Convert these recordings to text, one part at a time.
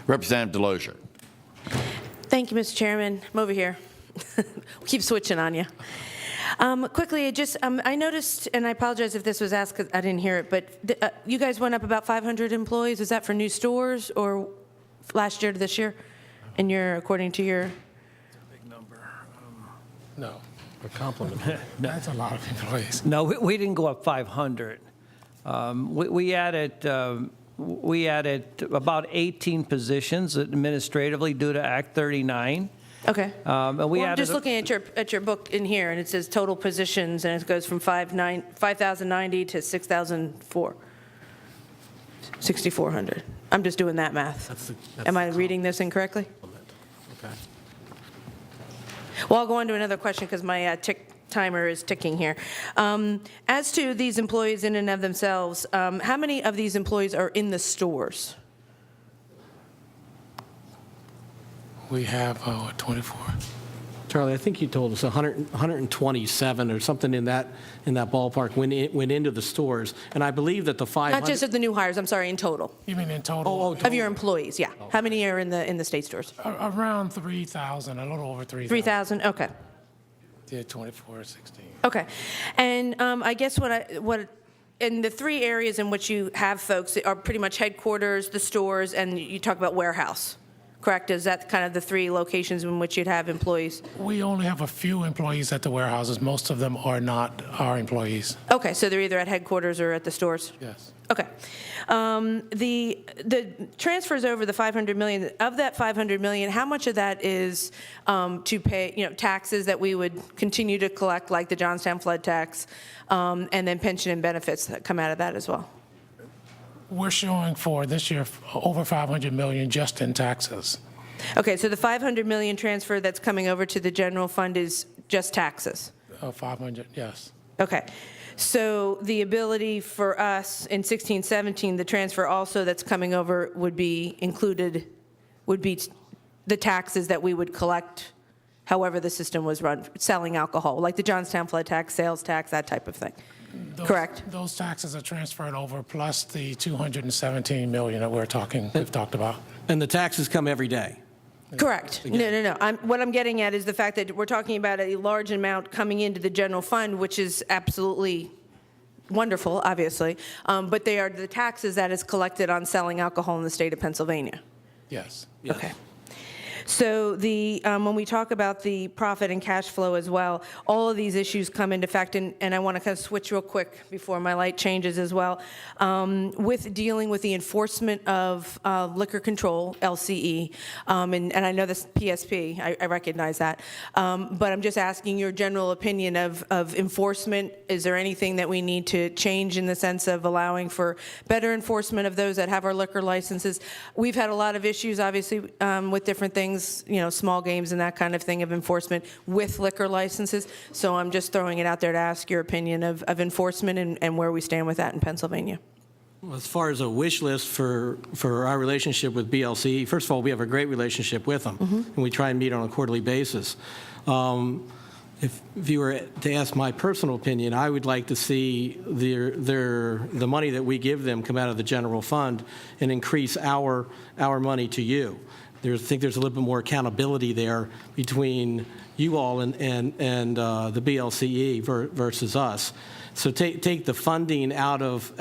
Representative Delozier. Thank you, Mr. Chairman. I'm over here. We keep switching on you. Quickly, I noticed, and I apologize if this was asked because I didn't hear it, but you guys went up about 500 employees. Was that for new stores or last year to this year? And according to your... Big number. No, A compliment. that's a lot of employees. No, we didn't go up 500. We added about 18 positions administratively due to Act 39. Okay. And I'm just looking at your book in here, and it says total positions, and it goes from 5,090 to 6,400. I'm just doing that math. Am I reading this incorrectly? Okay. Well, I'll go on to another question because my timer is ticking here. As to these employees in and of themselves, how many of these employees are in the stores? We have 24. Charlie, I think you told us 127 or something in that ballpark went into the stores, and I believe that the 500. Not just of the new hires. I'm sorry, in total You mean in total? of your employees. Yeah. How many are in the state stores? Around 3,000, a little over 3,000. 3,000. Okay. Yeah, 24, 16. Okay. And I guess what in the three areas in which you have folks are pretty much headquarters, the stores, and you talk about warehouse. Correct? Is that kind of the three locations in which you'd have employees? We only have a few employees at the warehouses. Most of them are not our employees. Okay, so they're either at headquarters or at the stores? Yes. Okay. The transfers over the $500 million, of that $500 million, how much of that is to pay, taxes that we would continue to collect, like the Johnstown flood tax, and then pension and benefits that come out of that as well? We're showing for this year over $500 million just in taxes. Okay, so the $500 million transfer that's coming over to the general fund is just taxes? 500, yes. Okay. So the ability for us in 16-17, the transfer also that's coming over would be included, would be the taxes that we would collect however the system was run, selling alcohol, like the Johnstown flood tax, sales tax, that type of thing. Correct? Those taxes are transferred over plus the $217 million that we've talked about. And the taxes come every day. Correct. No. What I'm getting at is the fact that we're talking about a large amount coming into the general fund, which is absolutely wonderful, obviously, but they are the taxes that is collected on selling alcohol in the state of Pennsylvania. Yes. Okay. So when we talk about the profit and cash flow as well, all of these issues come into effect, and I want to kind of switch real quick before my light changes as well, with dealing with the enforcement of liquor control, LCE, and I know this PSP, I recognize that, but I'm just asking your general opinion of enforcement. Is there anything that we need to change in the sense of allowing for better enforcement of those that have our liquor licenses? We've had a lot of issues, obviously, with different things, small games and that kind of thing of enforcement with liquor licenses. So I'm just throwing it out there to ask your opinion of enforcement and where we stand with that in Pennsylvania. Well, as far as a wish list for our relationship with BLC, first of all, we have a great relationship with them, and we try and meet on a quarterly basis. If you were to ask my personal opinion, I would like to see the money that we give them come out of the general fund and increase our money to you. I think there's a little bit more accountability there between you all and the BLCE versus us. So take the funding out of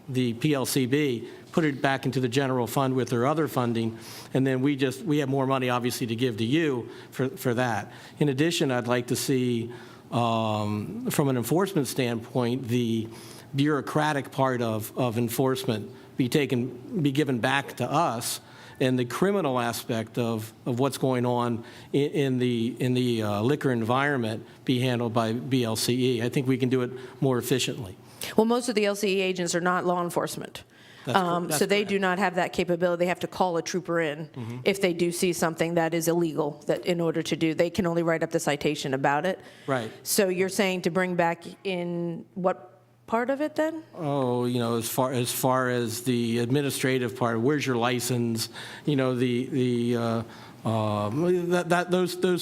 the PLCB, put it back into the general fund with their other funding, and then we have more money obviously to give to you for that. In addition, I'd like to see from an enforcement standpoint the bureaucratic part of enforcement be given back to us, and the criminal aspect of what's going on in the liquor environment be handled by BLCE. I think we can do it more efficiently. Well, most of the LCE agents are not law enforcement. That's so they correct. do not have that capability. They have to call a trooper in if they do see something that is illegal, that in order to do, they can only write up the citation about it. Right. So you're saying to bring back in what part of it then? Oh, as far as the administrative part, where's your license? Those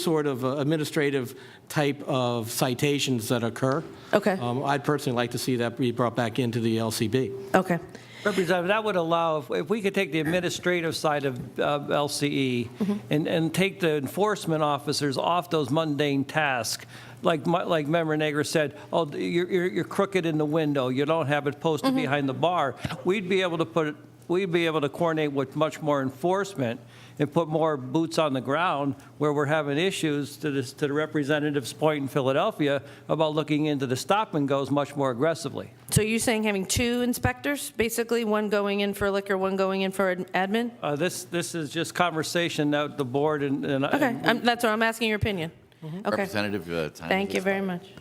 sort of administrative type of citations that occur. Okay. I'd personally like to see that be brought back into the LCB. Okay. Representative, that would allow, if we could take the administrative side of LCE and take the enforcement officers off those mundane tasks, like Member Nager said, oh, you're crooked in the window, you don't have it posted behind the bar. We'd be able to coordinate with much more enforcement and put more boots on the ground where we're having issues, to the representative's point in Philadelphia, about looking into the stop and goes much more aggressively. So you're saying having 2 inspectors, basically, one going in for liquor, one going in for admin? This is just conversation that the board and Okay, that's what I'm asking your opinion. Okay, Representative, time thank has you very expired. much.